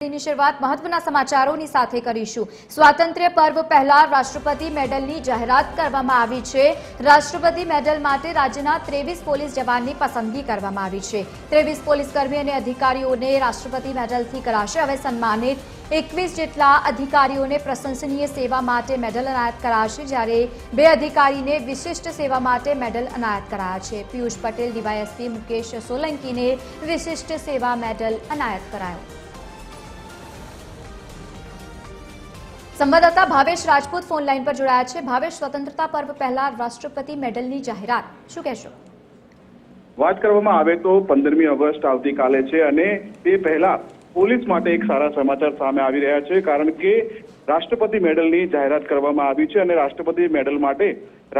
ની શરૂઆત મહત્વના સમાચારોની સાથે કરીશું। સ્વાતંત્ર્ય પર્વ પહેલા રાષ્ટ્રપતિ મેડલની જાહેરાત કરવામાં આવી છે। રાષ્ટ્રપતિ મેડલ માટે રાજ્યના 23 પોલીસ જવાનની પસંદગી કરવામાં આવી છે। 23 પોલીસકર્મી અને અધિકારીઓને રાષ્ટ્રપતિ મેડલથી કરાશે હવે સન્માનિત। 21 જેટલા અધિકારીઓને પ્રશંસનીય સેવા માટે મેડલ એનાયત કરાશે, જ્યારે 2 અધિકારીને વિશિષ્ટ સેવા માટે મેડલ એનાયત કરાયા છે। પિયુષ પટેલ, ડીવાયએસપી મુકેશ સોલંકીને વિશિષ્ટ સેવા મેડલ એનાયત કરાયો। સંવાદદાતા ભાવેશ રાજપૂત ફોન લાઈન પર જોડાયા છે। ભાવેશ, સ્વતંત્રતા પર્વ પહેલા રાષ્ટ્રપતિ મેડલની જાહેરાત, શું કહેશો? વાત કરવામાં આવે તો 15મી ઓગસ્ટ આવતીકાલે છે અને તે પહેલા પોલીસ માટે એક સારા સમાચાર સામે આવી રહ્યા છે, કારણ કે રાષ્ટ્રપતિ મેડલની જાહેરાત કરવામાં આવી છે અને રાષ્ટ્રપતિ મેડલ માટે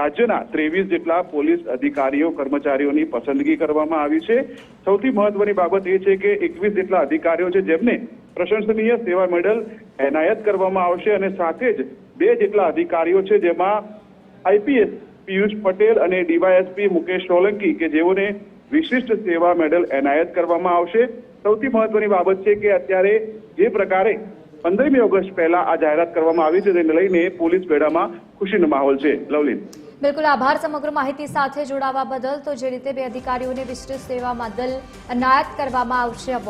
રાજ્યના 23 જેટલા પોલીસ અધિકારીઓ કર્મચારીઓની પસંદગી કરવામાં આવી છે। સૌથી મહત્વની બાબત એ છે કે 21 જેટલા અધિકારીઓ છે જેમને પ્રશંસનીય સેવા મેડલ એનાયત કરવામાં આવશે અને સાથે જ 2 જેટલા અધિકારીઓ છે જેમાં આઈપીએસ પિયુષ પટેલ અને ડીવાયએસપી મુકેશ સોલંકી કે જેઓને વિશિષ્ટ સેવા મેડલ એનાયત કરવામાં આવશે। સૌથી મહત્વની બાબત છે કે અત્યારે જે પ્રકારે 15મી ઓગસ્ટ પહેલા આ જાહેરાત કરવામાં આવી છે તેને લઈને પોલીસ બેડામાં ખુશીનો માહોલ છે। લવલીન, બિલકુલ આભાર સમગ્ર માહિતી સાથે જોડાવા બદલ। તો જે રીતે 2 અધિકારીઓને વિશિષ્ટ સેવા મેડલ એનાયત કરવામાં આવશે